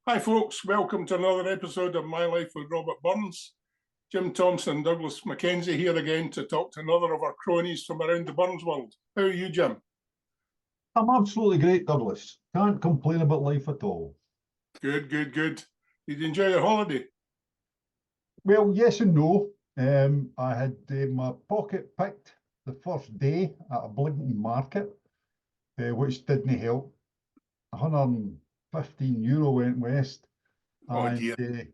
Hi folks, welcome to another episode of My Life with Robert Burns. Jim Thompson and Douglas Mackenzie here again to talk to another of our cronies from around the Burns world. How are you, Jim? I'm absolutely great, Douglas. Can't complain about life at all. Good. Did you enjoy your holiday? Well, yes and no. I had my pocket picked the first day at a blinking market, which didn't help. €115 went west. Oh And dear.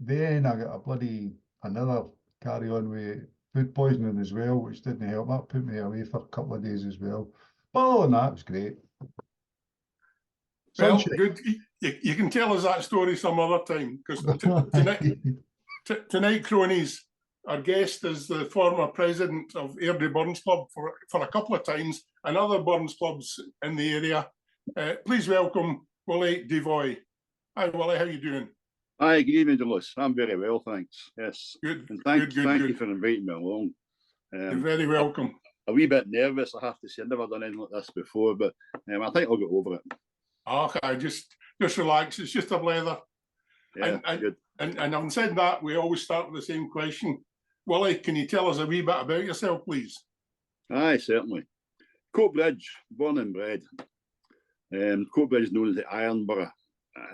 then I got another carry on with food poisoning as well, which didn't help. That put me away for a couple of days as well. But other than that, it was great. Well, Sunshine. good. You can tell us that story some other time, because tonight, cronies, our guest is the former president of Airdrie Burns Club for a couple of times, and other Burns clubs in the area. Please welcome Willie Devoy. Hi, Willie, how you doing? Hi, good evening, Douglas. I'm very well, thanks. Yes. Good. And thank you for inviting me along. You're very welcome. A wee bit nervous, I have to say. I've never done anything like this before, but I think I'll get over it. Okay, just relax. It's just a blather. Yeah, good. And having said that, we always start with the same question. Willie, can you tell us a wee bit about yourself, please? Aye, certainly. Coatbridge, born and bred. Coatbridge is known as the Iron Borough,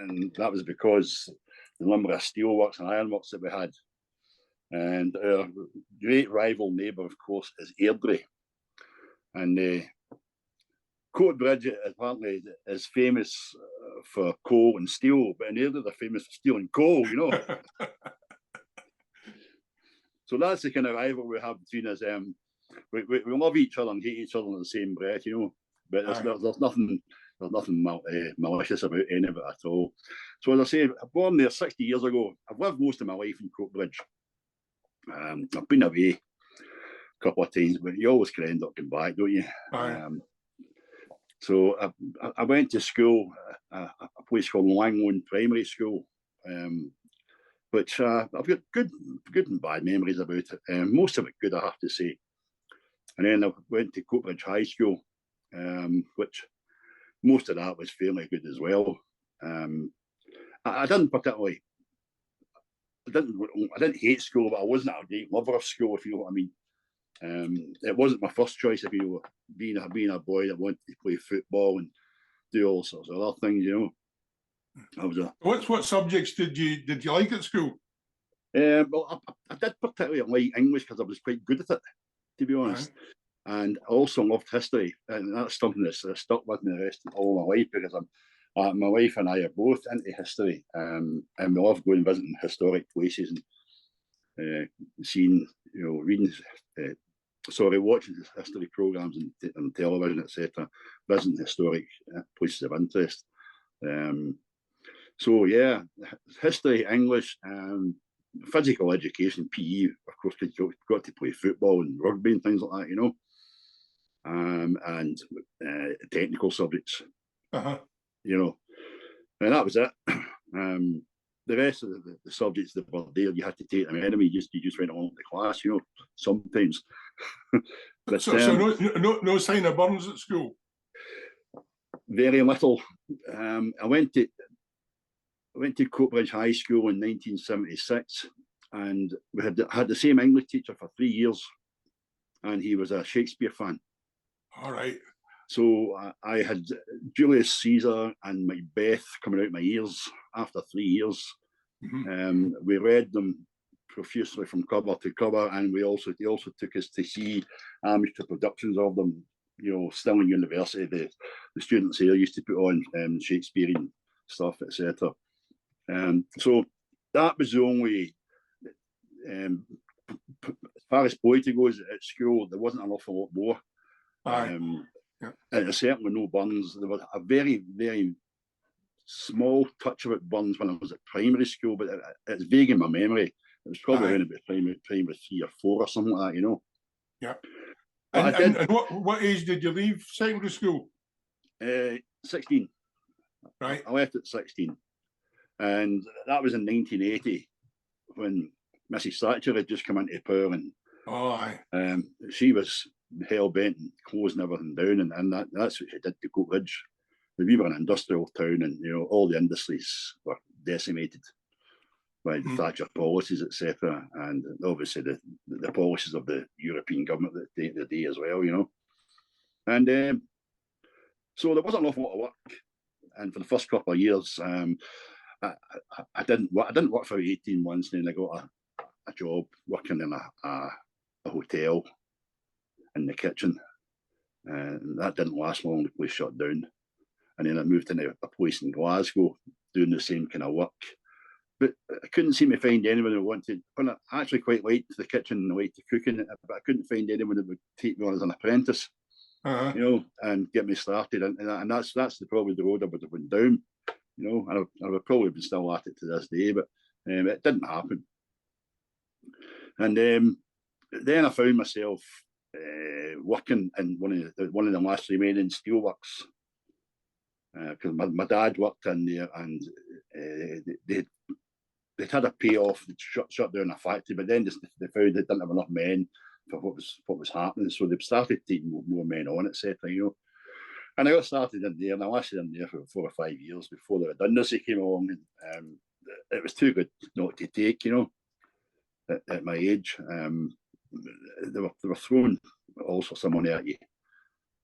and that was because the number of steelworks and ironworks that we had. And our great rival neighbour, of course, is Airdrie. And Coatbridge apparently is famous for coal and steel, but in Airdrie they're famous for steel and coal, you know. So that's the kind of rival we have between us. We love each other and hate each other in the same breath, you know. But there's nothing malicious about any of it at all. So as I say, born there 60 years ago. I've lived most of my life in Coatbridge. I've been away a couple of times, but you always can end up coming back, don't you? So I went to school, a place called Langone Primary School, which I've got good and bad memories about it. Most of it good, I have to say. And then I went to Coatbridge High School, which most of that was fairly good as well. I didn't hate school, but I wasn't a great lover of school, if you know what I mean. It wasn't my first choice, if you know, being a boy that wanted to play football and do all sorts of other things, you know. What subjects did you like at school? Well, I did particularly like English because I was quite good at it, to be honest. And I also loved history, and that's something that's stuck with me the rest of all my life, because my wife and I are both into history, and we love going and visiting historic places and seeing, you know, watching history programs and television, etc., visiting historic places of interest. So yeah, history, English, physical education, PE, of course, because you got to play football and rugby and things like that, you know. And technical subjects, you know, and that was it. The rest of the subjects that were there, you had to take them anyway. You just went along with the class, you know, sometimes. But, so no sign of burns at school? Very little. I went to Coatbridge High School in 1976, and we had the same English teacher for 3 years, and he was a Shakespeare fan. All right. So I had Julius Caesar and Macbeth coming out my ears after 3 years. We read them profusely from cover to cover, and they also took us to see amateur productions of them. You know, still in university, the students here used to put on Shakespearean stuff, etc. So that was the only. As far as poetry goes at school, there wasn't an awful lot more. And certainly no Burns. There was a very, very small touch of it Burns when I was at primary school, but it's vague in my memory. It was probably around about primary 3 or 4 or something like that, you know. Yeah. And what age did you leave secondary school? 16. Right. I left at 16. And that was in 1980 when Mrs. Thatcher had just come into power, and she was hell bent and closing everything down, and that's what she did to Coatbridge. we were an industrial town, and all the industries were decimated by the Thatcher policies, etc., and obviously the policies of the European government the day as well, and so there wasn't an awful lot of work, and for the first couple of years, I didn't work for 18 months, and then I got a job working in a hotel in the kitchen, and that didn't last long. The place shut down, and then I moved into a place in Glasgow doing the same kind of work. But I couldn't seem to find anyone who wanted. I actually quite liked the kitchen and liked the cooking, but I couldn't find anyone that would take me on as an apprentice, and get me started. And that's probably the road I would have went down, and I would probably been still at it to this day, but it didn't happen. And then I found myself working in one of the last remaining steelworks, because my dad worked in there, and they'd had a payoff, shut down a factory, but then they found they didn't have enough men for what was happening, so they started taking more men on, etc. And I got started in there, and I lasted in there for 4 or 5 years before the redundancy came along, and it was too good not to take, at my age. They were throwing all sorts of money at you,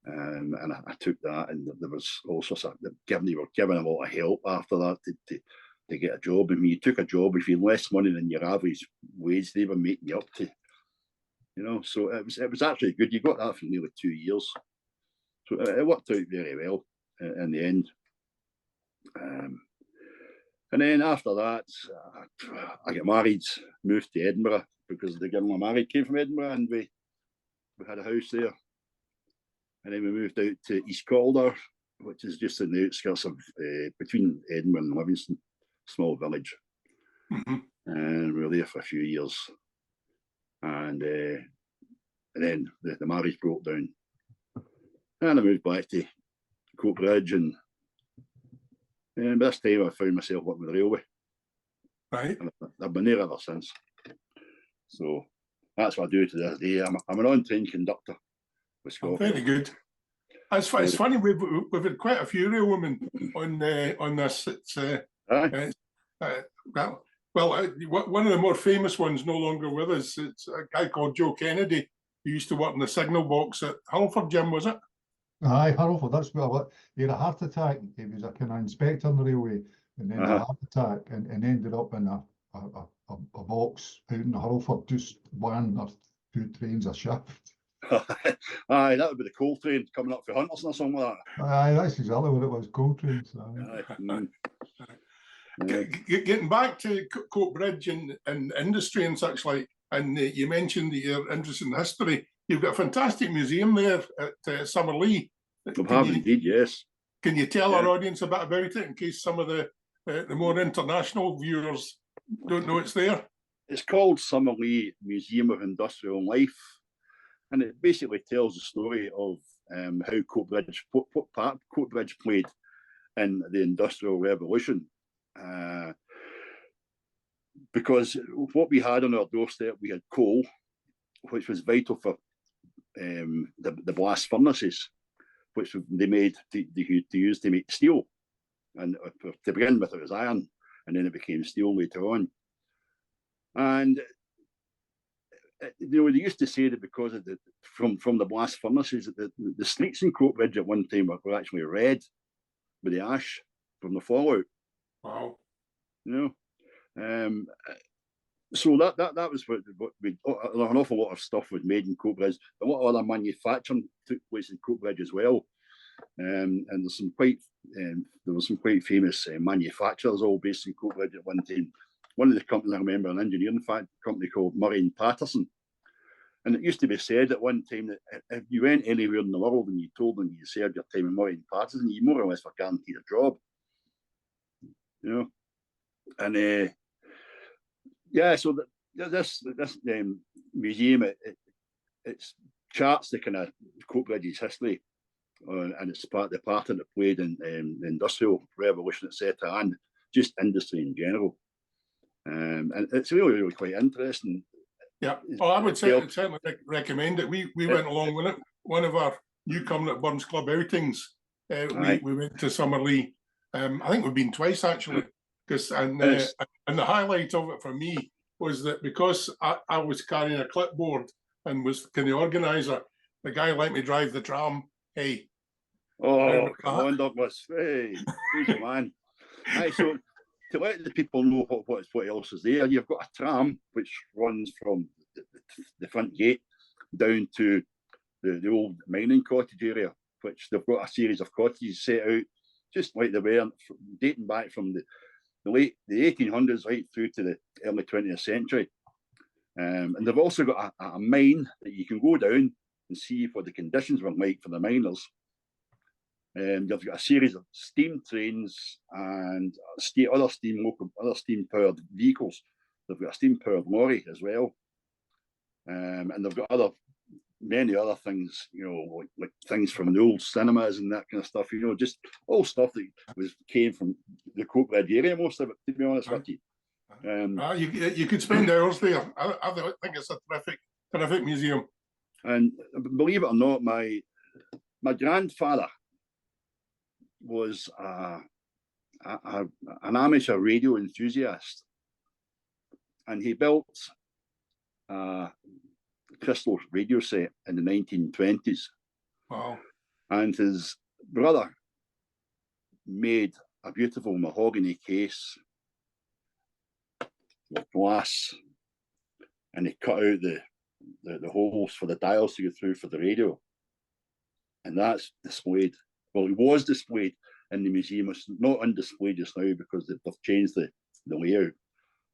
and I took that, and there was all sorts of they were giving a lot of help after that to get a job. And when you took a job, if you had less money than your average wage, they were making you up to, So it was actually good. You got that for nearly 2 years, so it worked out very well in the end. And then after that, I got married, moved to Edinburgh, because the girl I married came from Edinburgh, and we had a house there. And then we moved out to East Calder, which is just in the outskirts of between Edinburgh and Livingston, small village. And we were there for a few years. And then the marriage broke down. And I moved back to Coatbridge, and by this time I found myself working with the railway. Right. And I've been there ever since. So that's what I do to this day. I'm an on-train conductor with Scotland. Very good. It's funny, we've had quite a few rail women on this. It's one of the more famous ones, no longer with us. It's a guy called Joe Kennedy, who used to work in the signal box at Hullford, Jim, was it? Aye, Hullford, that's what he had a heart attack. He was a kind of inspector on the railway, and then a heart attack, and ended up in a box out in Hullford, just 1 or 2 trains a shift. Aye, that would be the coal train coming up for Hunterston or something like that. Aye, that's exactly what it was, coal trains. Getting back to Coatbridge and industry and such like, and you mentioned that you're interested in history. You've got a fantastic museum there at Summerlee. We have indeed, yes. Can you tell our audience a bit about it, in case some of the more international viewers don't know it's there? It's called Summerlee Museum of Industrial Life, and it basically tells the story of how Coatbridge, what part Coatbridge played in the Industrial Revolution. Because what we had on our doorstep, we had coal, which was vital for the blast furnaces, which they made to use to make steel. And to begin with, it was iron, and then it became steel later on. And they used to say that because of from the blast furnaces, that the streets in Coatbridge at one time were actually red with the ash from the fallout. Wow. So that was what we, an awful lot of stuff was made in Coatbridge. A lot of other manufacturing took place in Coatbridge as well, and there were some quite famous manufacturers all based in Coatbridge at one time. One of the companies I remember, an engineering company called Murray and Patterson, and it used to be said at one time that if you went anywhere in the world and you told them you served your time in Murray and Patterson, you more or less were guaranteed a job. And so this museum, it charts the kind of Coatbridge's history, and it's the part that it played in the Industrial Revolution, etc., and just industry in general. And it's really quite interesting. Yeah, I would certainly recommend it. We went along with it. One of our Newcomer at Burns Club outings we went to Summerlee. I think we've been twice actually. And the highlight of it for me was that because I was carrying a clipboard and was kind of organizer, the guy let me drive the tram. Hey. Oh, come on, Douglas. Hey, who's your man? Aye, so to let the people know what else is there, you've got a tram which runs from the front gate down to the old mining cottage area, which they've got a series of cottages set out, just like they were, dating back from the 1800s right through to the early 20th century. And they've also got a mine that you can go down and see what the conditions were like for the miners. They've got a series of steam trains and other steam-powered vehicles. They've got a steam-powered lorry as well. And they've got many other things, you know, like things from the old cinemas and that kind of stuff, you know, just all stuff that came from the Coatbridge area, most of it, to be honest with you. You could spend hours there. I think it's a terrific museum. And believe it or not, my grandfather was an amateur radio enthusiast, and he built a crystal radio set in the 1920s. Wow. And his brother made a beautiful mahogany case with glass, and he cut out the holes for the dials to go through for the radio, and that's displayed. Well, it was displayed in the museum. It's not on display just now because they've changed the layout.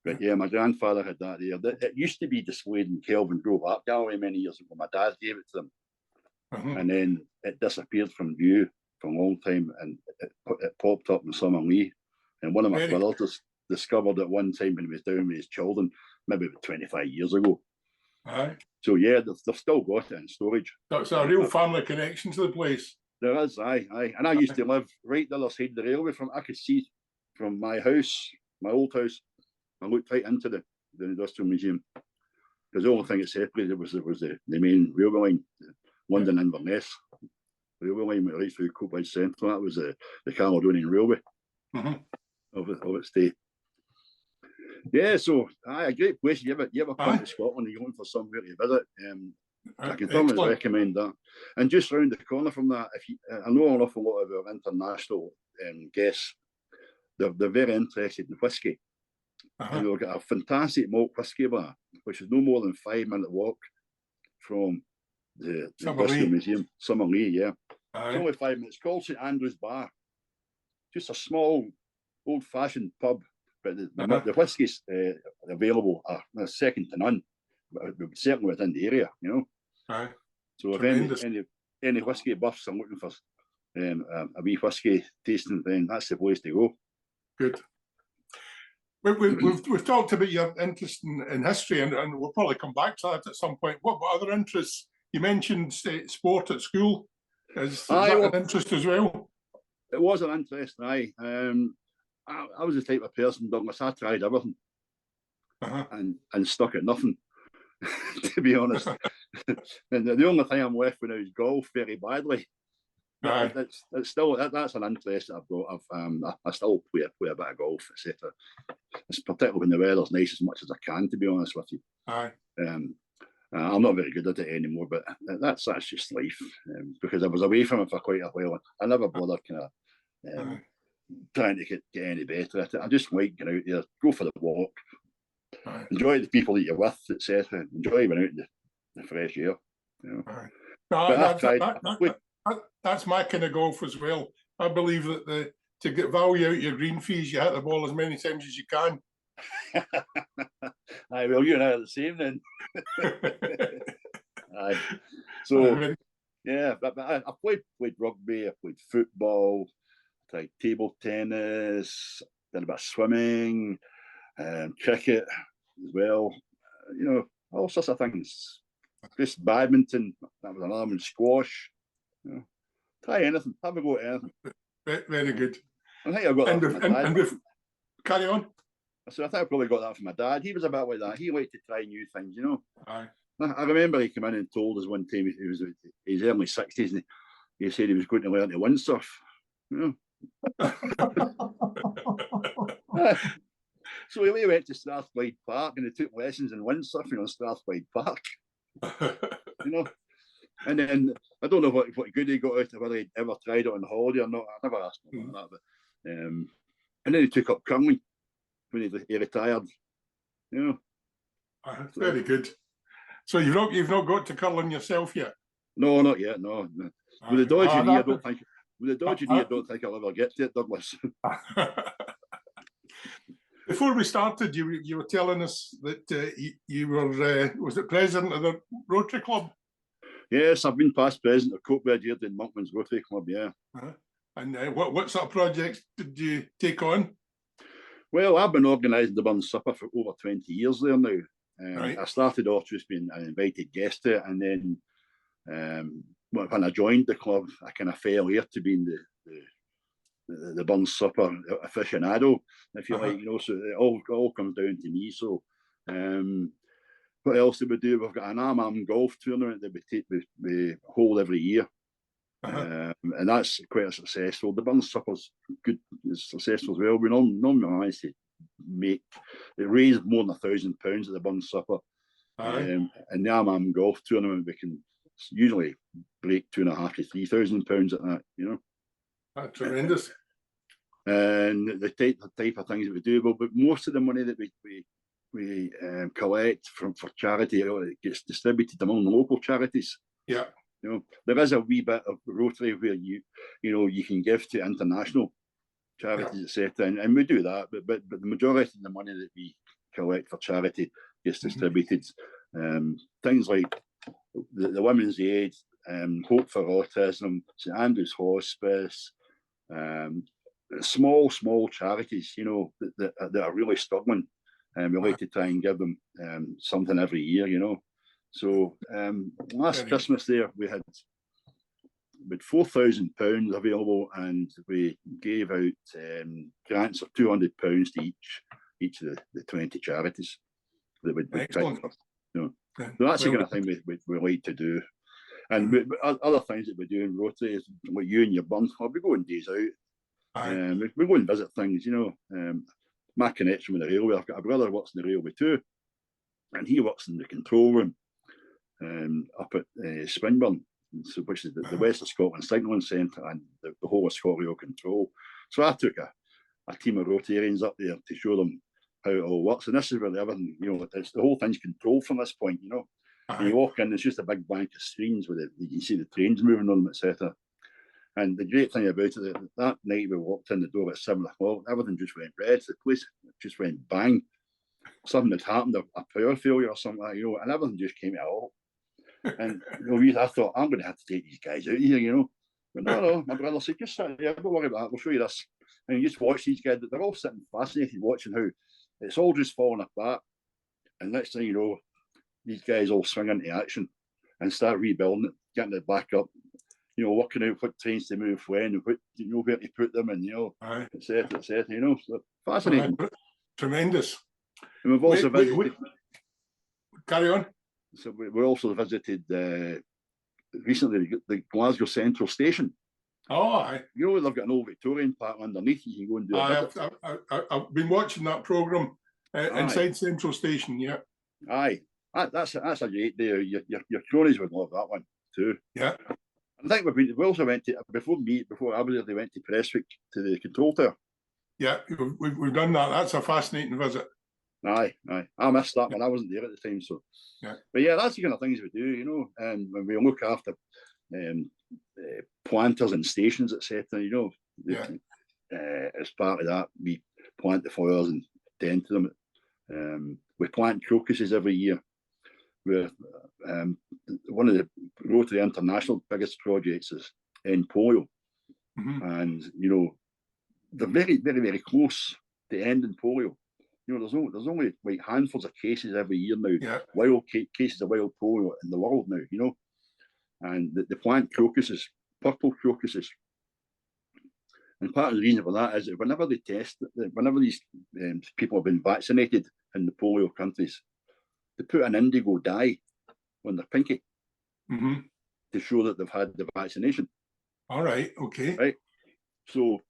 But yeah, my grandfather had that there. It used to be displayed in Kelvin Grove Art Gallery many years ago. My dad gave it to them. And then it disappeared from view for a long time, and it popped up in Summerlee. And one of my brothers discovered it one time when he was down with his children, maybe about 25 years ago. So yeah, they've still got it in storage. That's a real family connection to the place. There is, aye. And I used to live right the other side of the railway. I could see from my house, my old house, I looked right into the Industrial Museum. Because the only thing that separated was the main railway line, London Inverness. The railway line went right through Coatbridge Central. That was the Caledonian Railway of its day. Yeah, so a great place. You ever come to Scotland and you're looking for somewhere to visit, I can thoroughly recommend that. And just round the corner from that, I know an awful lot of our international guests, they're very interested in whiskey. And we've got a fantastic malt whiskey bar, which is no more than 5-minute walk from the Industrial Museum, Summerlee, yeah. It's only 5 minutes. It's called St Andrew's Bar. Just a small, old-fashioned pub, but the whiskies available are second to none, but certainly within the area, you know. So if any whiskey buffs are looking for a wee whiskey tasting, then that's the place to go. Good. We've talked about your interest in history, and we'll probably come back to that at some point. What other interests? You mentioned sport at school. Is that an interest as well? It was an interest, aye. I was the type of person, Douglas, I tried everything and stuck at nothing, to be honest. And the only thing I'm left with now is golf very badly. That's an interest that I've got. I still play a bit of golf, etc. It's particularly when the weather's nice, as much as I can, to be honest with you. I'm not very good at it anymore, but that's just life. Because I was away from it for quite a while. I never bothered kind of trying to get any better at it. I just like getting out there, go for the walk, enjoy the people that you're with, etc. Enjoy being out in the fresh air. You know. That's my kind of golf as well. I believe that to get value out your green fees, you hit the ball as many times as you can. Aye, well, you and I are the same then. Aye. So, yeah, but I played rugby, I played football, tried table tennis, did a bit of swimming, cricket as well. You know, all sorts of things. Just badminton, that was another one, squash. You know, try anything, have a go at anything. Very good. I think I got that from my dad. Carry on. So I think I probably got that from my dad. He was a bit like that. He liked to try new things, you know. Aye. I remember he came in and told us one time, he was in his early 60s, and he said he was going to learn to windsurf. You know? So we went to Strathclyde Park and he took lessons in windsurfing on Strathclyde Park. You know, and then I don't know what good he got out of whether he'd ever tried it on holiday or not. I never asked him about that. But, and then he took up curling when he retired. You know, very good. So you've not got to curling yourself yet? No, not yet. No. With the dodgy knee, I don't think. With the dodgy knee, I don't think I'll ever get to it, Douglas. Before we started, you were telling us that you were was it president of the Rotary Club? Yes, I've been past president of Coatbridge here in Monkman's Rotary Club. Yeah. And what sort of projects did you take on? Well, I've been organising the Burns Supper for over 20 years there now. Right. I started off just being an invited guest to it, and then when I joined the club, I kind of fell here to being the Burns Supper aficionado, if you like, you know. So it all comes down to me. So, what else did we do? We've got an Arm golf tournament that we hold every year. And that's quite successful. The Burns Supper's good, it's successful as well. We normally manage to raise more than £1,000 at the Burns Supper. And the Arm golf tournament, we can usually break £2,500 to £3,000 at that, you know. That's tremendous. And the type of things that we do, but most of the money that we collect for charity, it gets distributed among the local charities. Yeah. You know, there is a wee bit of Rotary where you can give to international charities, etc. And we do that, but the majority of the money that we collect for charity gets distributed. Things like the Women's Aid, Hope for Autism, St Andrew's Hospice, small charities, you know, that are really struggling, and we like to try and give them something every year, you know. So last Christmas there we had £4,000 available, and we gave out grants of £200 to each of the 20 charities that we'd picked. You know. So that's the kind of thing we like to do. And other things that we do in Rotary is like you and your Burns Club, we go on days out. We go and visit things, you know. My connection with the railway, I've got a brother who works in the railway too, and he works in the control room up at Swinburne, which is the West of Scotland Signalling Centre and the whole of ScotRail Control. So I took a team of Rotarians up there to show them how it all works. And this is where everything, you know, the whole thing's controlled from this point, you know. And you walk in, it's just a big blank of screens with you can see the trains moving on them, etc. And the great thing about it, that night we walked in the door at 7 o'clock, everything just went red. The place just went bang. Something had happened, a power failure or something like that, you know, and everything just came out. And you know, I thought, I'm going to have to take these guys out of here, you know. But no, my brother said, just sit there, don't worry about that, we'll show you this. And you just watch these guys, they're all sitting fascinated watching how it's all just falling apart. And next thing you know, these guys all swing into action and start rebuilding it, getting it back up, you know, working out what trains to move when, and what, you know, where to put them, and, you know, etc., you know. So fascinating. Tremendous. And we've also visited. Carry on. So we also visited recently the Glasgow Central Station. Oh, you know, they've got an old Victorian part underneath. You can go and do it. I've been watching that programme inside Central Station. Yeah. Aye, that's a great day. Your cronies would love that one too. Yeah. I think we also went to before I was there. They went to Prestwick to the control tower. Yeah, we've done that. That's a fascinating visit. Aye. I missed that when I wasn't there at the time. So, yeah. But yeah, that's the kind of things we do, you know. And when we look after planters and stations, etc., you know. Yeah. As part of that, we plant the flowers and tend to them. We plant crocuses every year. We're one of the Rotary International biggest projects is end polio, and you know they're very, very, very close to ending polio. You know, there's only like handfuls of cases every year now, wild cases of wild polio in the world now. You know, and the plant crocuses, purple crocuses. And part of the reason for that is that whenever they test, whenever these people have been vaccinated in the polio countries, they put an indigo dye on their pinky to show that they've had the vaccination. All right, okay. Right. So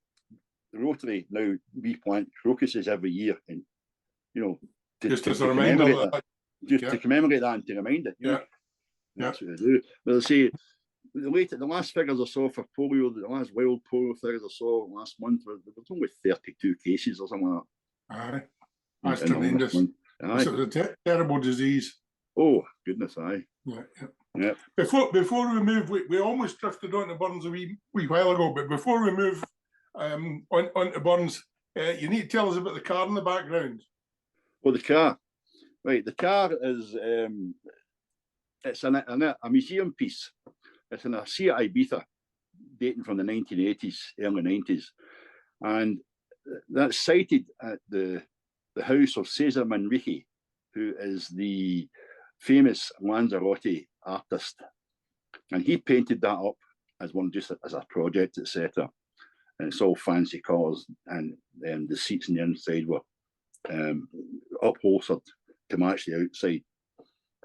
the Rotary now, we plant crocuses every year, and you know, Just as a reminder commemorate that. just Yeah. to commemorate that and to remind it. You know? That's what they do. But they say the last figures I saw for polio, the last wild polio figures I saw last month, there was only 32 cases or something like that. Aye. That's in the last tremendous. month. It was a terrible disease. Oh goodness, aye. Yeah. Before we move, we almost drifted onto Burns a wee while ago, but before we move onto Burns, you need to tell us about the car in the background. Well, the car. Right, the car is it's a museum piece. It's in a Seat Ibiza, dating from the 1980s, early 90s, and that's sited at the house of Cesar Manrique, who is the famous Lanzarote artist, and he painted that up as one just as a project, etc. And it's all fancy colours, and the seats on the inside were upholstered to match the outside,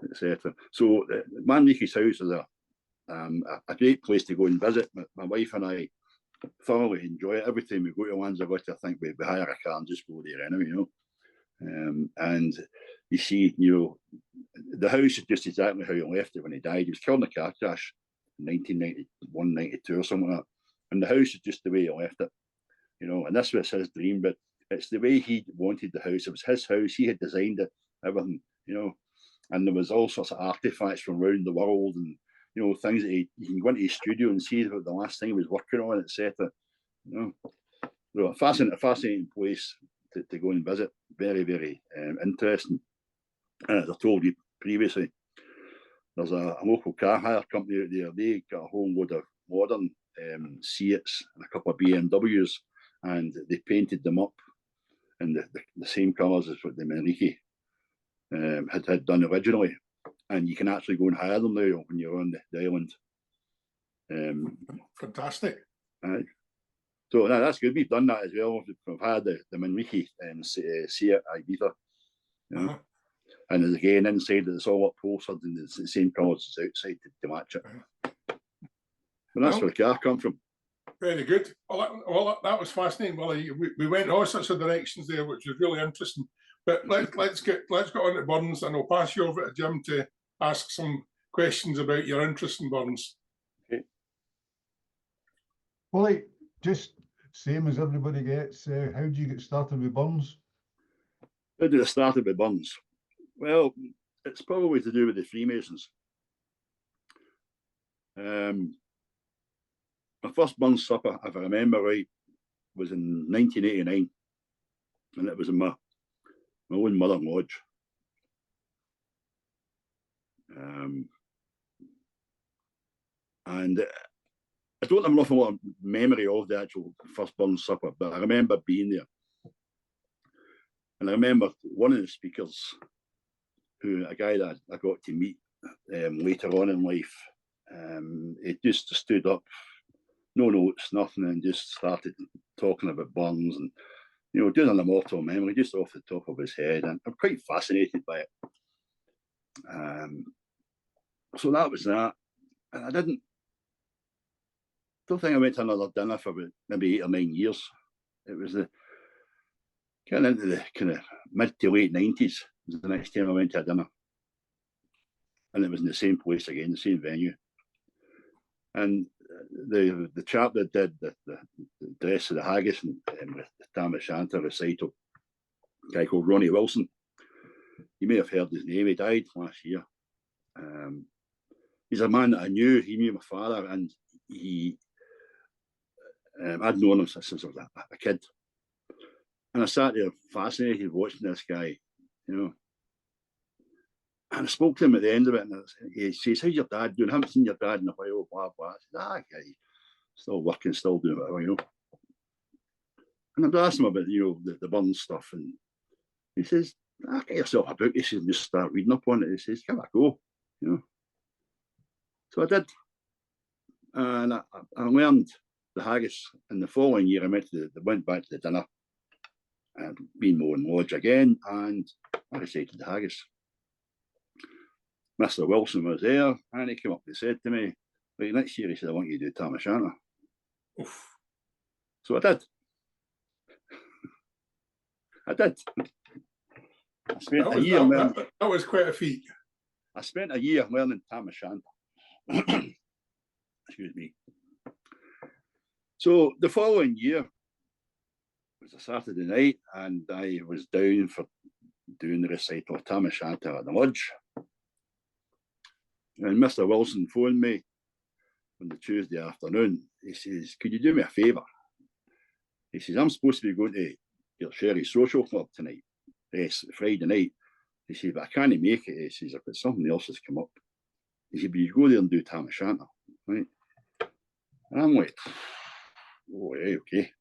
etc. So Manrique's house is a great place to go and visit. My wife and I thoroughly enjoy it. Every time we go to Lanzarote, I think we hire a car and just go there anyway, you know. And you see, you know, the house is just exactly how he left it when he died. He was killed in a car crash in 1991, 92 or something like that. And the house is just the way he left it, you know. And this was his dream, but it's the way he wanted the house. It was his house. He had designed it, everything, you know. And there was all sorts of artifacts from around the world, and you know, things that you can go into his studio and see about the last thing he was working on, etc. You know, so a fascinating place to go and visit. Very, very interesting. And as I told you previously, there's a local car hire company out there. They got a whole load of modern Seats and a couple of BMWs, and they painted them up in the same colours as what the Manrique had done originally. And you can actually go and hire them now when you're on the island. Fantastic. Right. So that's good. We've done that as well. We've had the Manrique Seat Ibiza. You know? And again, inside it's all upholstered and it's the same colours as outside to match it. And that's where the car come from. Very good. Well, that was fascinating. Well, we went all sorts of directions there, which was really interesting. But let's get on to Burns, and I'll pass you over to Jim to ask some questions about your interest in Burns. Okay. Well, just same as everybody gets. How do you get started with Burns? How did I start with Burns? Well, it's probably to do with the Freemasons. My first Burns supper, if I remember right, was in 1989, and it was in my own mother lodge. And I don't have an awful lot of memory of the actual first Burns supper, but I remember being there. And I remember one of the speakers, a guy that I got to meet later on in life, he just stood up, no notes, nothing, and just started talking about Burns and, you know, doing an immortal memory just off the top of his head. And I'm quite fascinated by it. So that was that. And I don't think I went to another dinner for about maybe 8 or 9 years. It was getting into the kind of mid to late 90s was the next time I went to a dinner. And it was in the same place again, the same venue. And the chap that did the dress of the haggis and the Tam O'Shanter recital, a guy called Ronnie Wilson, you may have heard his name. He died last year. He's a man that I knew. He knew my father, and I'd known him since I was a kid. And I sat there fascinated watching this guy, you know. And I spoke to him at the end of it, and he says, "How's your dad doing? I haven't seen your dad in a while, blah, blah." I said, "Guy, still working, still doing whatever, you know." And I asked him about, you know, the Burns stuff, and he says, "Get yourself a book." He says, "Just start reading up on it." He says, "Give it a go," you know. So I did. And I learned the haggis. And the following year, I went back to the dinner, and been more in lodge again, and I recited the haggis. Mr. Wilson was there, and he came up and said to me, "Right, next year," he said, "I want you to do Tam O'Shanter." Oof. So I did. I did. I spent That a was, year learning. that was quite a feat. I spent a year learning tam o'shanter. Excuse me. So the following year was a Saturday night, and I was down for doing the recital of tam o'shanter at the lodge. And Mr. Wilson phoned me on the Tuesday afternoon. He says, "Could you do me a favour?" He says, "I'm supposed to be going to your Sherry Social Club tonight. Yes, Friday night." He says, "But I can't make it." He says, "I've got something else that's come up." He said, "But you go there and do tam o'shanter, right?" And I'm like, "Oh, yeah, okay."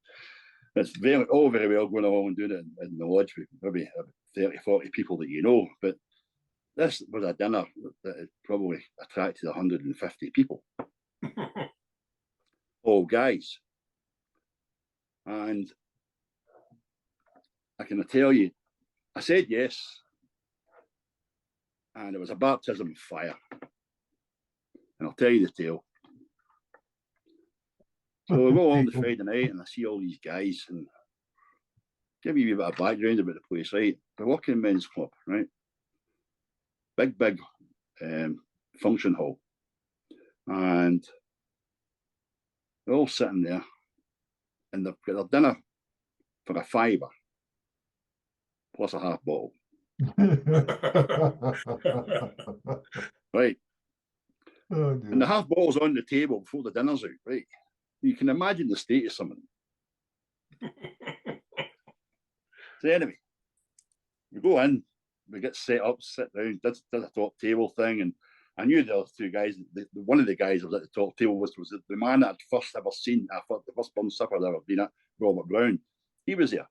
It's all very well going along and doing it in the lodge with maybe 30, 40 people that you know, but this was a dinner that had probably attracted 150 people, all guys. And I can tell you, I said yes, and it was a baptism of fire. And I'll tell you the tale. So we go on the Friday night, and I see all these guys, and give you a bit of background about the place, right? The working men's club, right? Big function hall, and they're all sitting there, and they've got their dinner for a £5 plus a half bottle, right? Oh, and the half bottle's on the table before the dinner's out, right? You can imagine the state of someone. So anyway, we go in, we get set up, sit down, did a top table thing, and I knew the other two guys. One of the guys that was at the top table was the man that I'd first ever seen, the first bun supper I'd ever been at, Robert Brown. He was there.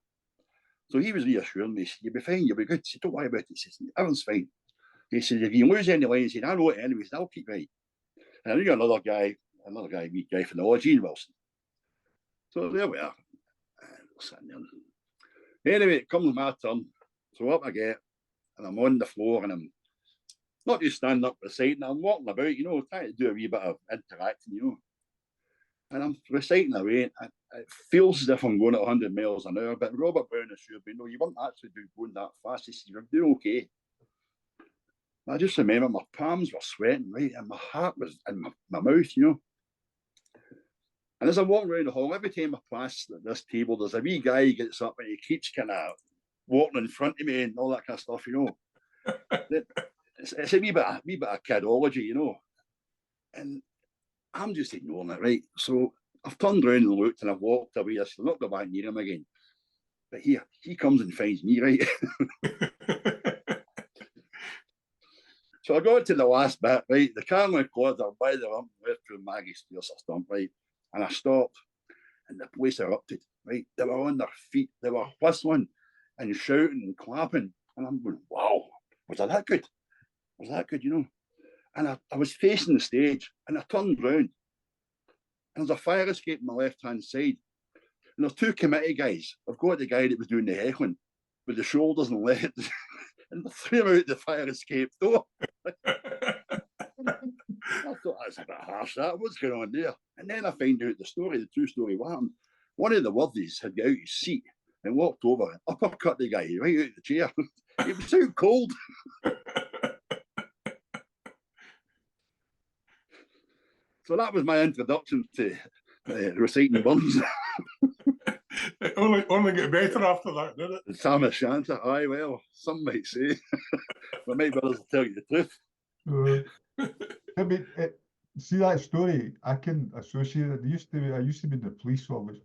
So he was reassuring me. He said, "You'll be fine, you'll be good." He said, "Don't worry about it." He says, "Everything's fine." He said, "If you lose any lines," he said, "I know it anyway, so I'll keep right." And I knew another guy, wee guy from the lodge, Ian Wilson. So there we are. We're sitting there. Anyway, it comes my turn. So up I get, and I'm on the floor, and I'm not just standing up reciting, I'm walking about, trying to do a wee bit of interacting, And I'm reciting away, and it feels as if I'm going at 100 miles an hour, but Robert Brown assured me, "No, you weren't actually going that fast." He said, "You're doing okay." I just remember my palms were sweating, right, and my heart was in my mouth, And as I'm walking around the hall, every time I pass this table, there's a wee guy who gets up and he keeps kind of walking in front of me and all that kind of stuff, It's a wee bit of kidology, And I'm just ignoring it, right? So I've turned around and looked, and I've walked away. I still not go back near him again. But he comes and finds me, right? So I got to the last bit, right? The Carling Clods are by the rump, left through Maggie Steers a stump, right? And I stopped, and the place erupted, right? They were on their feet, they were whistling and shouting and clapping. And I'm going, wow, was I that good? Was that good, And I was facing the stage, and I turned round, and there's a fire escape on my left-hand side. And there's two committee guys. I've got the guy that was doing the heckling with the shoulders and legs, and they threw him out the fire escape door. I thought, that's a bit harsh, that. What's going on there? And then I find out the true story, what happened. One of the worthies had got out his seat and walked over and uppercut the guy right out the chair. He was so cold. So that was my introduction to reciting buns. It only get better after that, did it? The tam o'shanter, aye, well, some might say. But maybe others will tell you the truth. I mean, see that story, I can associate it. I used to be in the police service,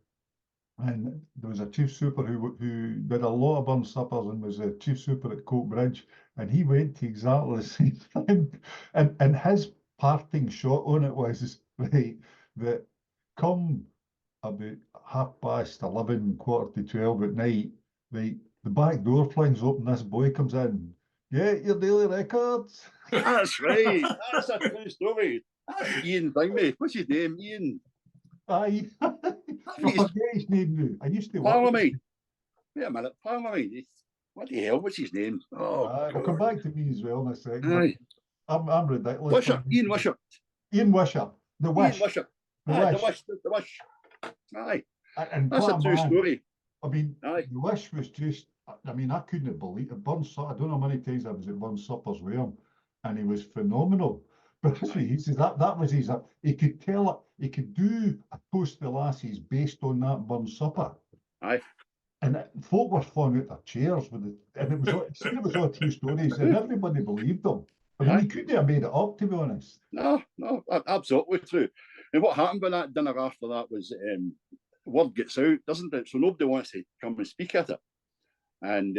and there was a chief super who did a lot of burn suppers and was a chief super at Coke Bridge, and he went to exactly the same thing. And his parting shot on it was, right, that come about 11:30, 11:45 at night, right, the back door flings open, this boy comes in, "Get your daily records." That's right. That's a true story. That's Ian Thingy. What's his name? Ian. Aye. I forget his name now. I used to work with Parliament. Wait a minute. Parliament. What the hell? What's his name? Oh, it'll come back to me as well in a second. Aye. I'm ridiculous. Wishart. Ian Wishart. Ian Wishart. The Wish. Ian Wishart. The Aye, Wish. the Wish. Aye, And that's a what true man, story. I mean, Aye. the wish was just, I mean, I couldn't believe it. I don't know how many times I was at Burn Suppers with him, and he was phenomenal. But he says that was his, he could tell it, he could do a toast the lassies based on that Burn Supper. Aye. And folk were falling out their chairs with it, and it was all true stories, and everybody believed them. I mean, he couldn't have made it up, to be honest. No, absolutely true. And what happened with that dinner after that was word gets out, doesn't it? So nobody wants to come and speak at it. And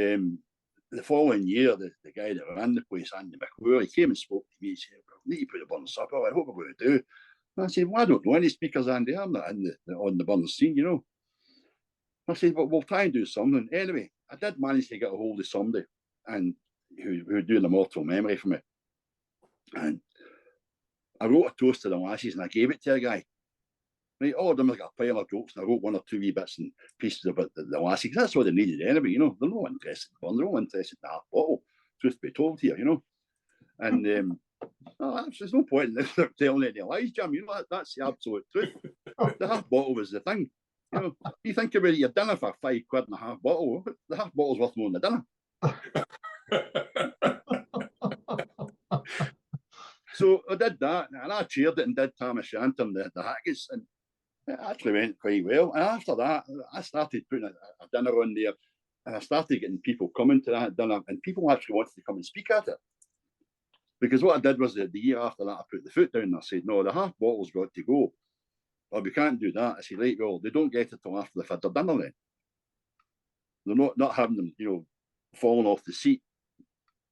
the following year, the guy that ran the place, Andy McClure, he came and spoke to me. He said, "We need to put a Burn Supper. I hope we're going to do." And I said, "Well, I don't know any speakers, Andy. I'm not on the Burn scene, you know." I said, "But we'll try and do something." Anyway, I did manage to get a hold of somebody and who was doing a mortal memory for me. And I wrote a toast to the lassies and I gave it to a guy. Right, all of them got a pile of jokes, and I wrote one or two wee bits and pieces about the lassies. That's what they needed anyway, you know. They're not interested in Burn, they're all interested in the half bottle. Truth be told here, you know. And there's no point in telling any lies, Jim. You know, that's the absolute truth. The half bottle was the thing. You know, you think about it, your dinner for £5 and a half bottle. The half bottle's worth more than the dinner. So I did that, and I chaired it and did Tam O'Shanter and the Haggis, and it actually went quite well. And after that, I started putting a dinner on there, and I started getting people coming to that dinner, and people actually wanted to come and speak at it. Because what I did was the year after that, I put the foot down and I said, "No, the half bottle's got to go." "Well, we can't do that." I said, "Right, well, they don't get it till after they've had their dinner then. They're not having them, you know, falling off the seat,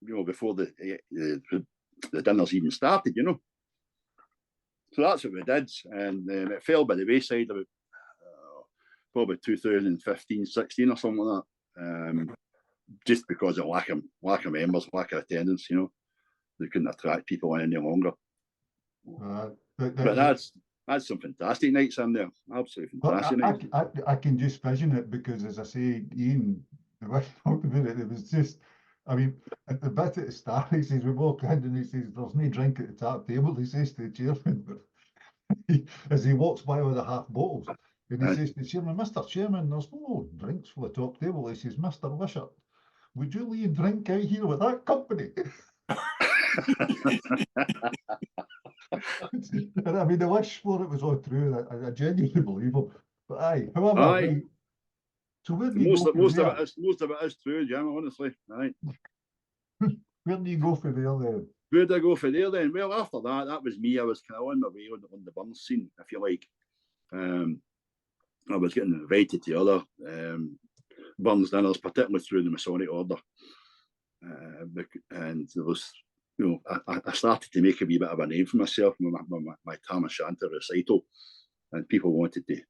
you know, before the dinner's even started, you know." So that's what we did, and it fell by the wayside about probably 2015, 16 or something like that, just because of lack of members, lack of attendance, you know. They couldn't attract people any longer. But that's some fantastic nights in there, absolutely fantastic nights. I can just vision it because, as I say, Ian, the way I talked about it, it was just, I mean, at the bit at the start, he says, we walk in and he says, "There's no drink at the top table," he says to the chairman, as he walks by with the half bottles. And he says to the chairman, "Mr. Chairman, there's no drinks for the top table." He says, "Mr. Wishart, would you leave a drink out here with that company?" And I mean, the wish for it was all true. I genuinely believe him. But aye, however, right, so where do you most go of it is true, Jim, honestly. Right. Where do you go for there then? Where did I go for there then? Well, after that was me. I was kind of on my way on the Burn scene, if you like. I was getting invited to other Burns dinners, particularly through the Masonic Order. And there was, you know, I started to make a wee bit of a name for myself with my Tam O'Shanter recital, and people wanted to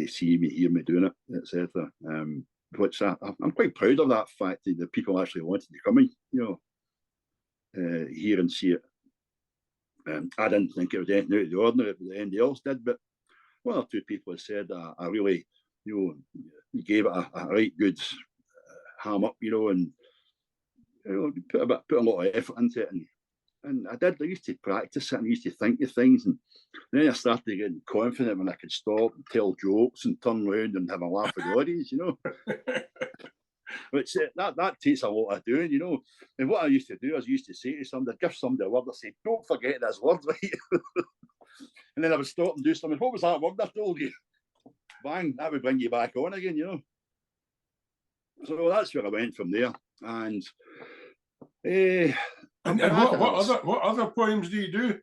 see me, hear me doing it, etc. Which I'm quite proud of that fact that people actually wanted to come in, you know, hear and see it. I didn't think it was anything out of the ordinary, but anybody else did. But one or two people have said I really, you know, gave it a right good ham up, you know, and you know, put a lot of effort into it, and I did. I used to practice it, and I used to think of things, and then I started getting confident when I could stop and tell jokes and turn around and have a laugh with the audience, you know. Which that takes a lot of doing, you know. And what I used to do is I used to say to somebody, give somebody a word, I say, "Don't forget this word," right? And then I would stop and do something. "What was that word I told you?" Bang, that would bring you back on again, you know. So that's where I went from there. And what other poems do you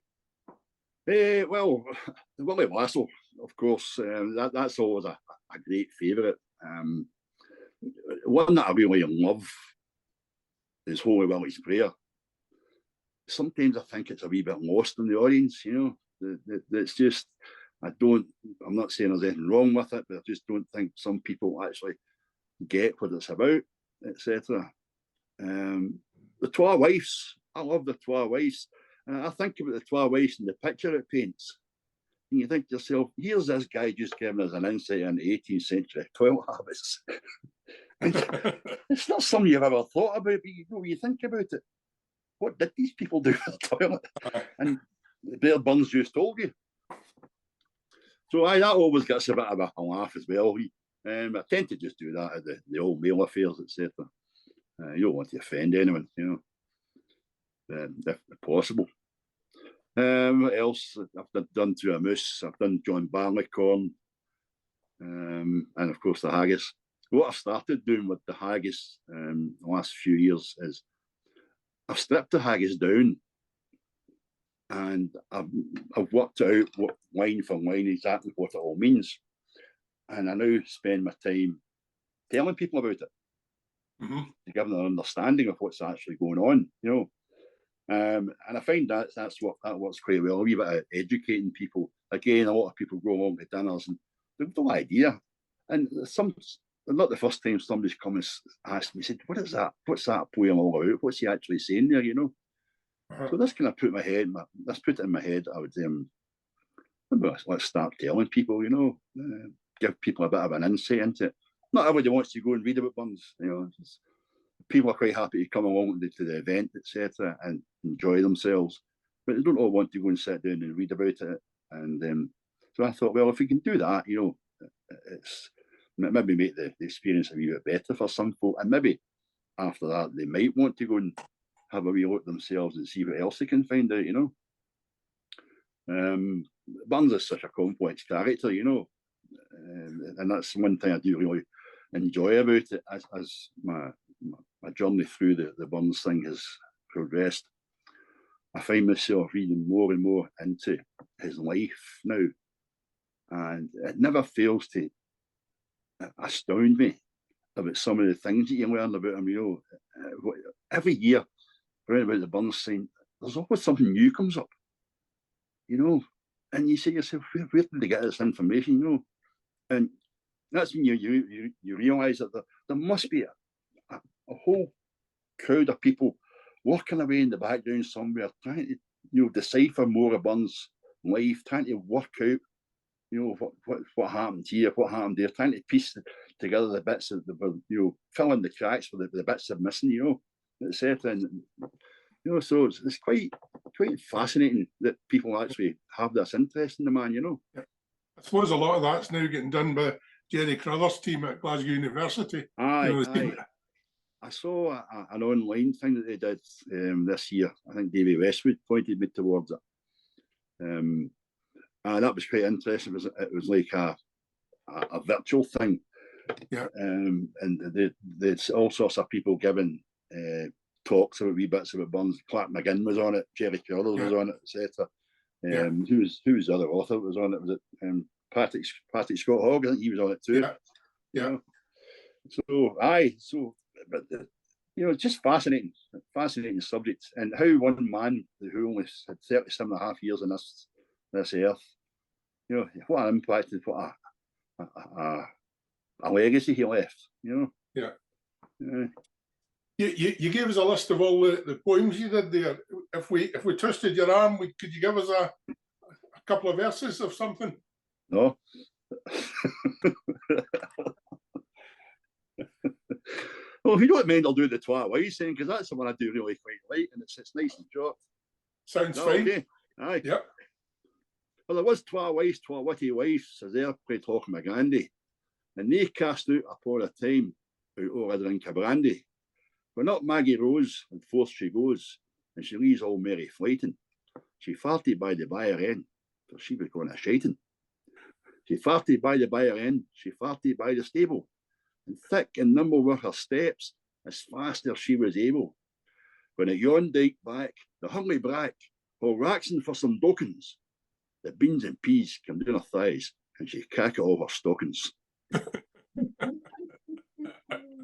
do? Well, Willie Lasso, of course. That's always a great favourite. One that I really love is Holy Willie's Prayer. Sometimes I think it's a wee bit lost in the audience, you know. It's just, I'm not saying there's anything wrong with it, but I just don't think some people actually get what it's about, etc. The Twa Wives, I love the Twa Wives. I think about the Twa Wives and the picture it paints. And you think to yourself, here's this guy just giving us an insight into 18th century toilet habits. It's not something you've ever thought about, but you know, you think about it. What did these people do for the toilet? And Bear Burns just told you. So that always gets a bit of a laugh as well. I tend to just do that at the old male affairs, etc. You don't want to offend anyone, if possible. What else? I've done to a moose. I've done John Barleycorn, and of course the haggis. What I've started doing with the haggis the last few years is I've stripped the haggis down, and I've worked out what line for line exactly what it all means, and I now spend my time telling people about it, to give them an understanding of what's actually going on, and I find that works quite well. A wee bit of educating people. Again, a lot of people go along to dinners and they've no idea, and not the first time somebody's come and asked me, said, "What is that? What's that poem all about? What's he actually saying there?" So this kind of put it in my head. I would let's start telling people, give people a bit of an insight into it. Not everybody wants to go and read about Burns, people are quite happy to come along to the event, etc., and enjoy themselves, but they don't all want to go and sit down and read about it. And so I thought, well, if we can do that, it's maybe make the experience a wee bit better for some folk, and maybe after that they might want to go and have a wee look themselves and see what else they can find out. Burns is such a complex character, and that's one thing I do really enjoy about it as my journey through the Burns thing has progressed. I find myself reading more and more into his life now, and it never fails to astound me about some of the things that you learn about him. Every year around about the Burns sign, there's always something new comes up, and you say to yourself, where did they get this information? And that's when you realise that there must be a whole crowd of people working away in the background somewhere, trying to decipher more of Burns' life, trying to work out what happened here, what happened there, trying to piece together the bits that were, fill in the cracks for the bits that are missing, etc. And so it's quite fascinating that people actually have this interest in the man. I suppose a lot of that's now getting done by Jerry Crother's team at Glasgow University. Aye. I saw an online thing that they did this year. I think Davy Westwood pointed me towards it. And that was quite interesting. It was like a virtual thing. Yeah. And there's all sorts of people giving talks about wee bits about Burns. Clark McGinn was on it, Jerry Crothers was on it, etc. Who was the other author that was on it? Was it Patrick Scott Hogg? I think he was on it too. Yeah. But just fascinating subject, and how one man who only had 37.5 years on this earth, what an impact and what a legacy he left. You gave us a list of all the poems you did there. If we twisted your arm, could you give us a couple of verses of something? No. Well, if you don't mind, I'll do the Twa Wives thing, because that's the one I do really quite like, and it's nice and short. Sounds fine. Okay? Aye. Yep. Well, there was twa wives, twa witty wives, as there played talking my grandy, and they cast out upon a time out o'er a drink of brandy. When up Maggie rose, and forth she goes, and she leaves all merry flighting. She farted by the byre end, for she was going a shiting. She farted by the byre end, she farted by the stable, and thick and nimble were her steps, as fast as she was able. When at yon dyke back, the hungry brack, all raxing for some dokens, the beans and peas came down her thighs, and she cacked all her stockings.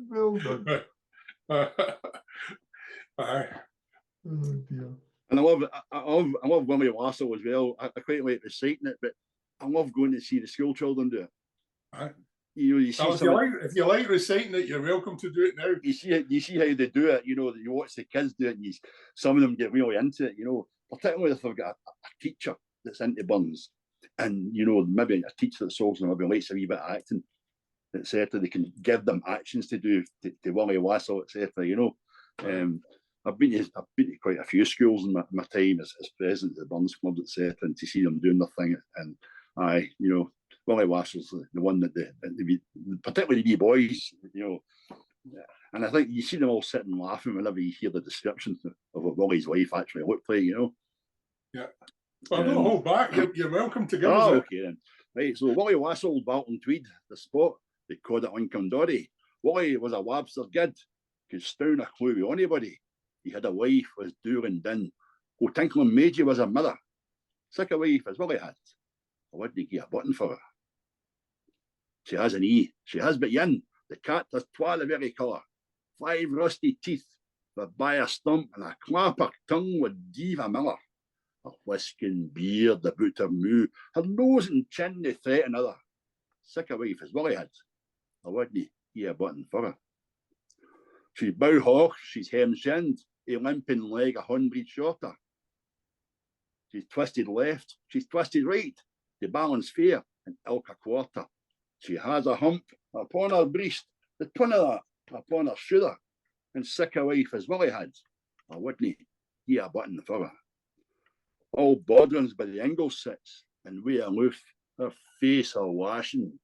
Well done. Aye. Oh dear. And I love Willie Lasso as well. I quite like reciting it, but I love going to see the school children do it. Aye. You see if you like reciting it, you're welcome to do it now. You see how they do it. You watch the kids do it, and some of them get really into it. Particularly if they've got a teacher that's into Burns, and maybe a teacher that's also maybe likes a wee bit of acting, etc. They can give them actions to do to Willie Lasso, etc. I've been to quite a few schools in my time as president of the Burns Club, etc. And to see them doing their thing, and Willie Wassell's the one that particularly the wee boys, and I think you see them all sitting laughing whenever you hear the description of what Willie's wife actually looked like, Yeah. Well, don't hold back. You're welcome to give us it. Okay then. Right, so Willie Wassell, Barton Tweed, the spot, they called it Uncomdorry. Willie was a Wabster gid, could stown a clue with anybody. He had a wife, was doing din. Oh, Tinkling Major was a mother. Sick a wife as Willie had. I wouldn't give a button for her. She has an E. She has but yin. The cat has twa the very colour. 5 rusty teeth, but by a stump and a clapper tongue would Diva Miller. Her whisking beard, the boot her moo, her nose and chin they threaten other. Sick a wife as Willie had. I wouldn't give a button for her. She's bow hawk, she's hem-shinned, a limping leg 100 shorter. She's twisted left, she's twisted right, the balance fair and ilk a quarter. She has a hump upon her breast, the twin of that upon her shoulder, and sick a wife as Willie had. I wouldn't give a button for her. All borderings by the ingle sits, and we aloof, her face her lashing,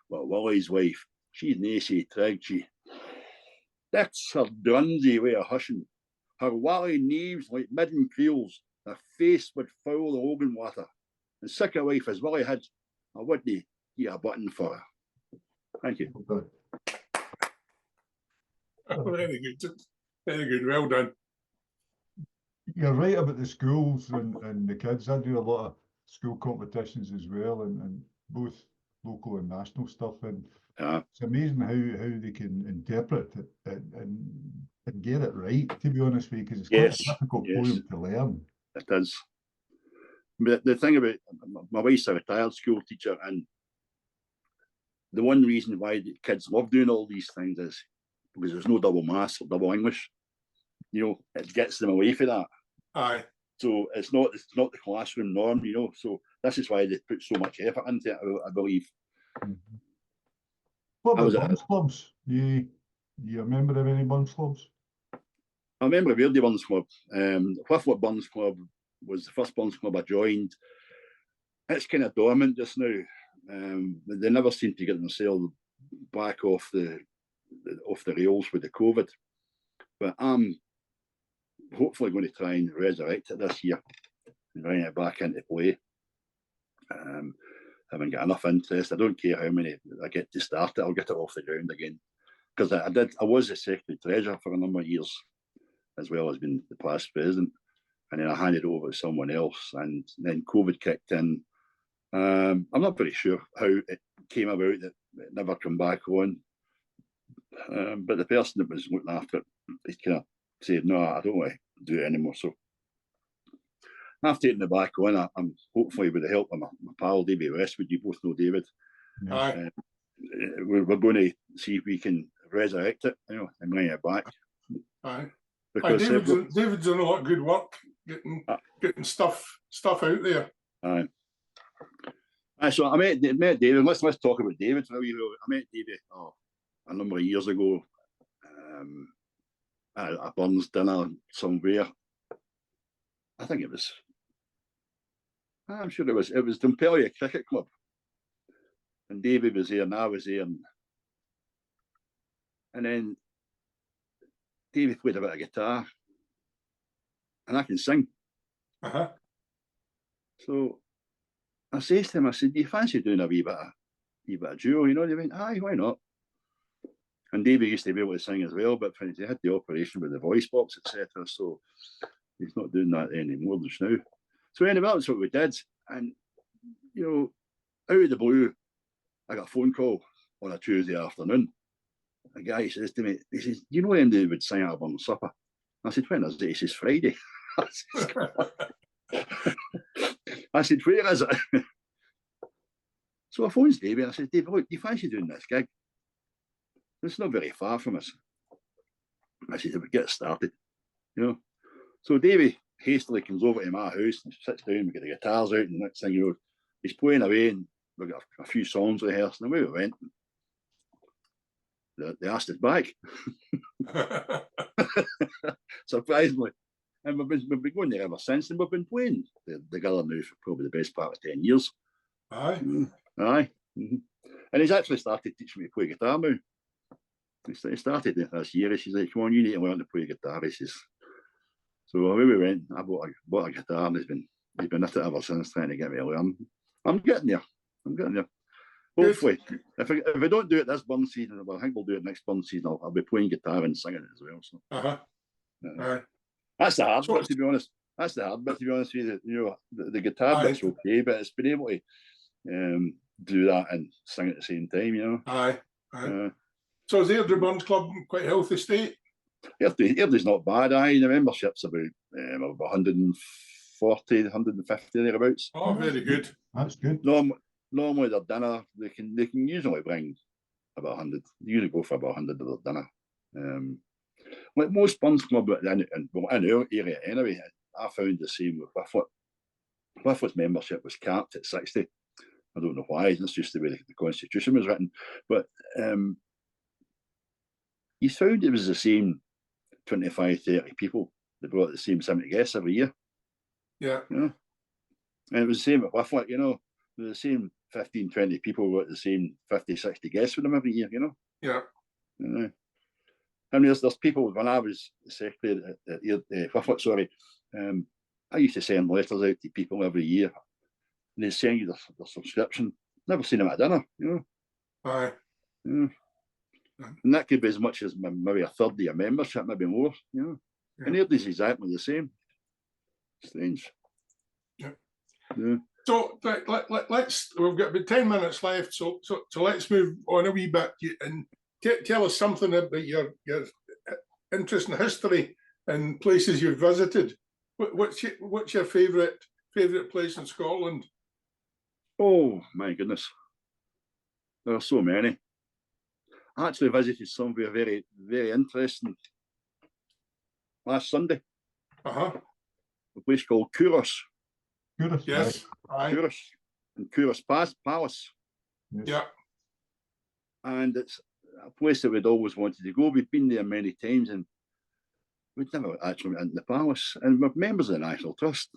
but Willie's wife, she's nae trig, she. That's her drunsy way of hushing. Her wally knees like midden creels, her face would foul the Logan water. And sick a wife as Willie had, I wouldn't give a button for her. Thank you. Very good. Very good. Well done. You're right about the schools and the kids. I do a lot of school competitions as well, and both local and national stuff. And it's amazing how they can interpret it and get it right, to be honest with you, because it's quite a difficult poem to learn. It is. But the thing about my wife's a retired school teacher, and the one reason why the kids love doing all these things is because there's no double maths or double English. It gets them away from that. Aye. So it's not the classroom norm, So this is why they put so much effort into it, I believe. Mm-hmm. What about Burns clubs? You remember of any Burns clubs? I remember a Willie Burns club. Whifflet Burns Club was the first Burns club I joined. It's kind of dormant just now. They never seem to get themselves back off the rails with the COVID. But I'm hopefully going to try and resurrect it this year and bring it back into play. Haven't got enough interest. I don't care how many I get to start it. I'll get it off the ground again. Because I was the secretary treasurer for a number of years, as well as being the past president. And then I handed it over to someone else. And then COVID kicked in. I'm not very sure how it came about that it never come back on. But the person that was looking after it, he kind of said, no, I don't want to do it anymore. So I've taken it back on. I'm hopefully with the help of my pal David Westwood, you both know David. Aye. We're going to see if we can resurrect it, and bring it back. Aye. Because David's done a lot of good work getting stuff out there. Aye. So I met David. Let's talk about David for a wee while. I met David a number of years ago at a Burns dinner somewhere. I think it was. I'm sure it was Dumpelia Cricket Club, and David was there, and I was there, and then David played a bit of guitar, and I can sing. So I says to him, I said, "Do you fancy doing a wee bit of duo?" They went, "Aye, why not?" And David used to be able to sing as well, but he had the operation with the voice box, etc. So he's not doing that anymore just now. So anyway, that's what we did. And, out of the blue, I got a phone call on a Tuesday afternoon. A guy says to me, he says, "You know when they would sing at a Burns supper?" I said, "When is it?" He says, "Friday." I said, "Where is it?" So I phones David and I said, "David, look, do you fancy doing this gig? It's not very far from us." I said, "We get started, So Davey hastily comes over to my house and sits down, we get the guitars out, and next thing he's playing away, and we got a few songs rehearsed, and away we went. They asked us back. Surprisingly. And we've been going there ever since, and we've been playing together now for probably the best part of 10 years. Aye. Aye. And he's actually started teaching me to play guitar now. He started it this year. He's like, come on, you need to learn to play guitar. He says. So away we went. I bought a guitar, and he's been at it ever since, trying to get me to learn. I'm getting there. Hopefully, if I don't do it this burn season, well, I think we'll do it next burn season. I'll be playing guitar and singing it as well. So. That's the hard bit, to be honest. That's the hard bit, to be honest with you. You know, the guitar bit's okay, but it's been able to do that and sing at the same time. You know. So is the Airdrie Burns Club in quite a healthy state? Airdrie's not bad. The membership's about 140, 150 thereabouts. Oh, very good. That's good. Normally their dinner, they can usually bring about 100. They usually go for about 100 of their dinner. Like most Burns Club in our area anyway, I found the same with Whifflet. Whifflet's membership was capped at 60. I don't know why. That's just the way the constitution was written. But you found it was the same 25, 30 people that brought the same 70 guests every year. Yeah. You know? And it was the same at Whifflet, you know. The same 15, 20 people brought the same 50, 60 guests with them every year, you know. Yeah. You know? I mean, there's people, when I was secretary at Whifflet, sorry, I used to send letters out to people every year. And they'd send you their subscription. Never seen them at dinner, you know. Aye. You know? And that could be as much as maybe a third of your membership, maybe more, you know. Yeah. And Airdrie's exactly the same. Strange. Yeah. Yeah. So let's, we've got about 10 minutes left, so let's move on a wee bit and tell us something about your interest in history and places you've visited. What's your favourite place in Scotland? Oh my goodness, there are so many. I actually visited somewhere very, very interesting last Sunday. A place called Kouros. Yes. Kouros. And Kouros Palace. Yes. Yeah. And it's a place that we'd always wanted to go. We'd been there many times and we'd never actually went into the palace. And we're members of the National Trust.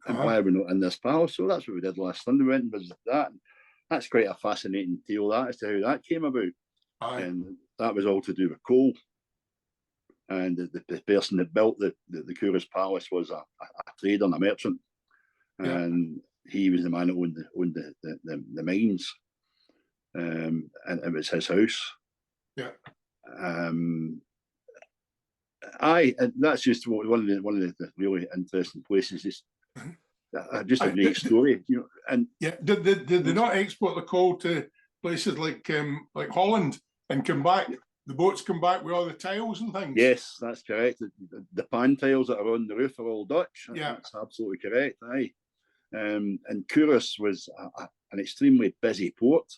And why are we not in this palace? So that's what we did last Sunday. We went and visited that. And that's quite a fascinating tale, that, as to how that came about. And that was all to do with coal. And the person that built the Kouros Palace was a trader and a merchant. And he was the man that owned the mines. And it was his house. Yeah. And that's just one of the really interesting places. Just a great story, you know. And did they not export the coal to places like Holland and come back? The boats come back with all the tiles and things. Yes, that's correct. The pan tiles that are on the roof are all Dutch. Yeah, that's absolutely correct. Aye. And Kouros was an extremely busy port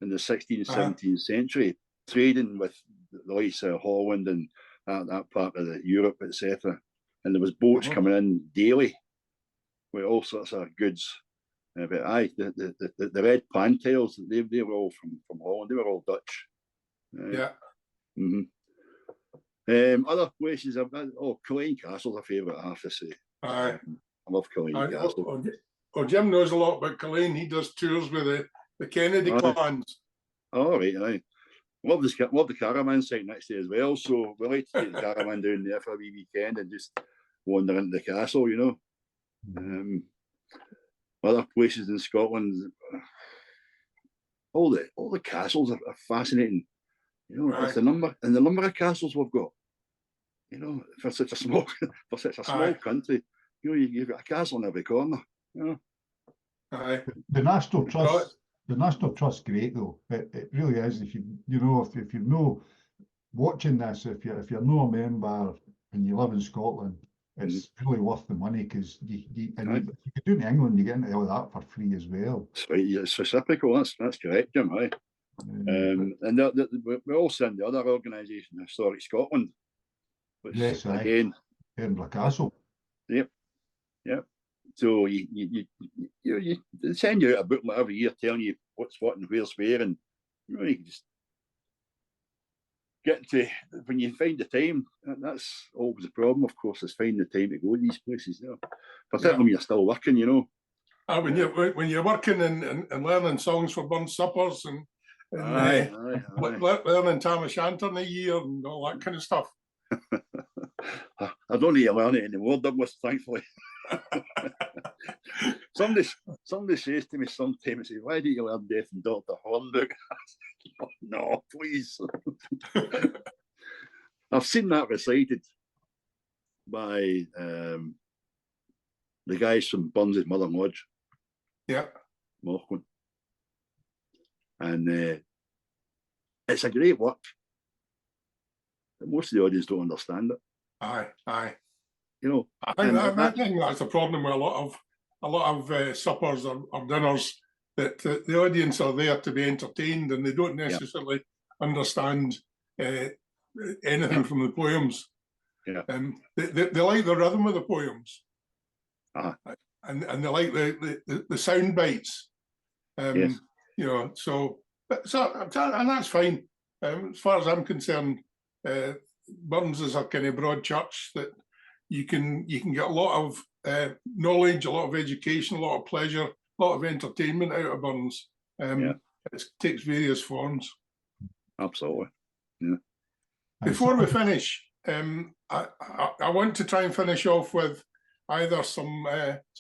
in the 16th, 17th century, trading with the likes of Holland and that part of Europe, etc. And there was boats coming in daily with all sorts of goods. But aye, the red pan tiles, they were all from Holland. They were all Dutch. Other places, Culzean Castle's a favourite, I have to say. I love Culzean Castle. Jim knows a lot about Culzean. He does tours with the Kennedy clans. Oh, right, aye. Love the caravan site next to it as well. So we like to take the caravan down there for a wee weekend and just wander into the castle, you know. Other places in Scotland, all the castles are fascinating. You know, it's the number of castles we've got. You know, for such a small country, you know, you've got a castle in every corner. You know. The National Trust. The National Trust's great though. It really is. If you're no watching this, if you're no a member and you live in Scotland, it's really worth the money because if you could do it in England, you get into all that for free as well. It's reciprocal. That's correct, Jim. Aye. And we're also in the other organisation, Historic Scotland. Which, yes, again, Edinburgh Castle. Yep. So you send you out a booklet every year telling you what's what and where's where, and you know, you can just get to when you find the time. That's always the problem, of course, is finding the time to go to these places. You know, particularly when you're still working. You know. When you're working and learning songs for burnt suppers and aye. learning Tam O'Shanter in a year and all that kind of stuff. I don't need to learn it anymore, Douglas, thankfully. Somebody says to me sometimes, why do you learn Death and Dr. Hornbook? No, please. I've seen that recited by the guys from Burns' Mother Lodge. Yeah. Morquin. And it's a great work. But most of the audience don't understand it. Aye. You know, I think that's the problem with a lot of suppers or dinners, that the audience are there to be entertained and they don't necessarily understand anything from the poems. Yeah. They like the rhythm of the poems. And they like the sound bites. Yes. You know, and that's fine. As far as I'm concerned, Burns is a kind of broad church that you can get a lot of knowledge, a lot of education, a lot of pleasure, a lot of entertainment out of Burns. It takes various forms. Absolutely. Yeah. Before we finish, I want to try and finish off with either some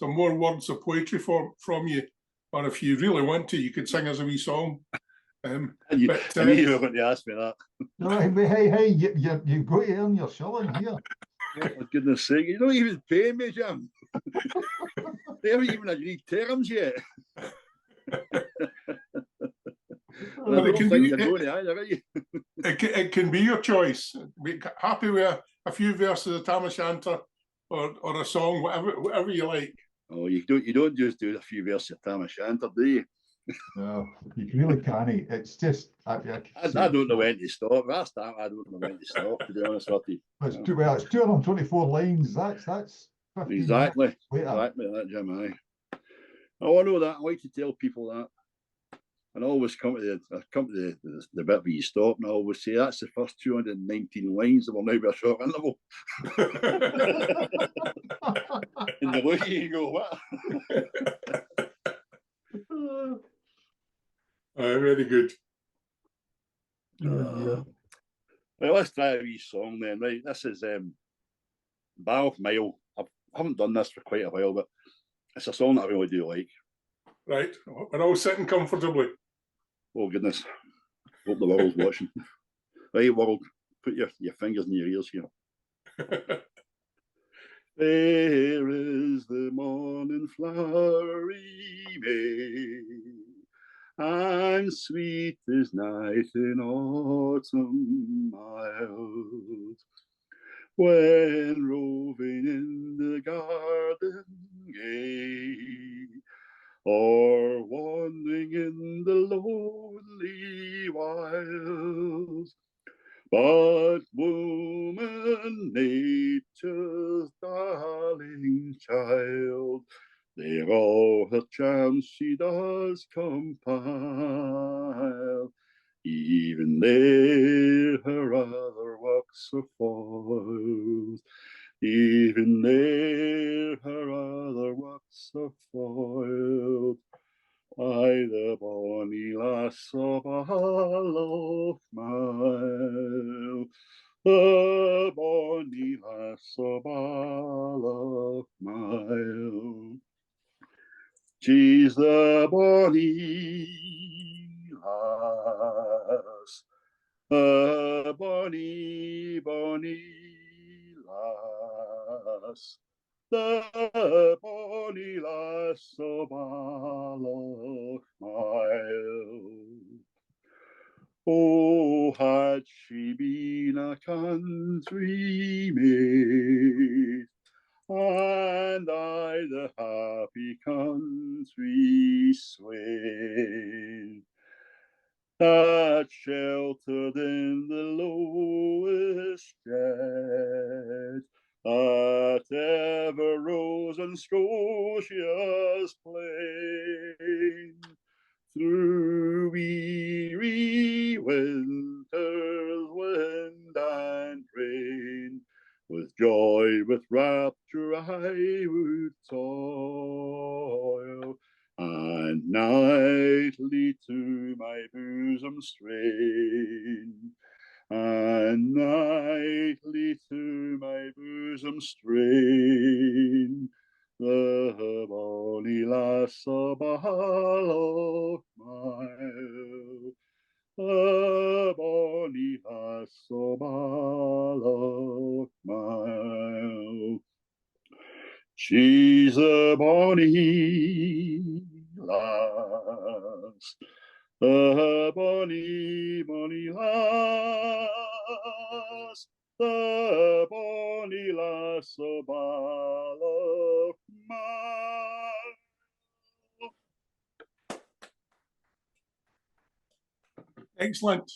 more words of poetry from you, or if you really want to, you could sing us a wee song. I knew you were going to ask me that. No, hey, you've got to earn your shilling here. Oh, for goodness sake, you don't even pay me, Jim. They haven't even agreed terms yet. It can be your choice. Be happy with a few verses of Tam O'Shanter or a song, whatever you like. Oh, you don't just do a few verses of Tam O'Shanter, do you? No, you really can't. It's just I don't know when to stop. I don't know when to stop, to be honest with you. It's 224 lines. That's 15 exactly later. Exactly that, Jim. Oh, I know that. I like to tell people that. And I always come to the bit where you stop, and I always say that's the first 219 lines that will now be a short interval. And the look you go, what? Very good. Yeah. Well, let's try a wee song then, right? This is Bath Mile. I haven't done this for quite a while, but it's a song that I really do like. Right, we're all sitting comfortably. Oh goodness, hope the world's watching. Right, world, put your fingers in your ears here. There is the morning flowery May, and sweet is night in autumn mild, when roving in the garden gay, or wandering in the lonely wilds. But woman, nature's darling child, there all her charms she does compile. Even there her other works are foiled. Even there her other works are foiled. By the bonny lass of Allochmile, the bonny lass of Allochmile. She's the bonny lass, the bonny lass, the bonny lass of Allochmile. Oh, had she been a country maid, and I the happy country swain, that sheltered in the lowest shed, that ever rose on Scotia's plain, through weary winter's wind and rain, with joy, with rapture I would toil, to my bosom strain, and nightly to my bosom strain the bonny lass o' Balloch Mile, the bonny lass o' Balloch Mile. She's a bonny lass, the bonny, bonny lass, the bonny lass o' Balloch Mile. Excellent.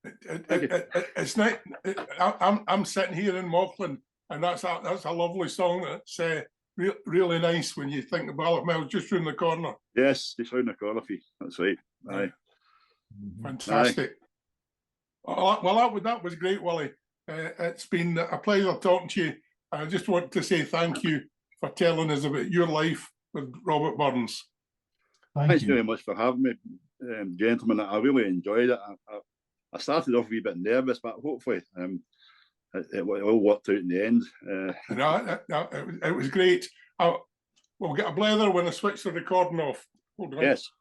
It's not. I'm sitting here in Maughline, and that's a lovely song. That's really nice when you think of Balloch Mile just round the corner. Yes, just round the corner for you. That's right. Aye. Fantastic. Aye. Well, that was great, Willie. It's been a pleasure talking to you. I just want to say thank you for telling us about your life with Robert Burns. Thanks very much for having me, gentlemen. I really enjoyed it. I started off a wee bit nervous, but hopefully it all worked out in the end. It was great. We'll get a blether when I switch the recording off. Hold on. Yes.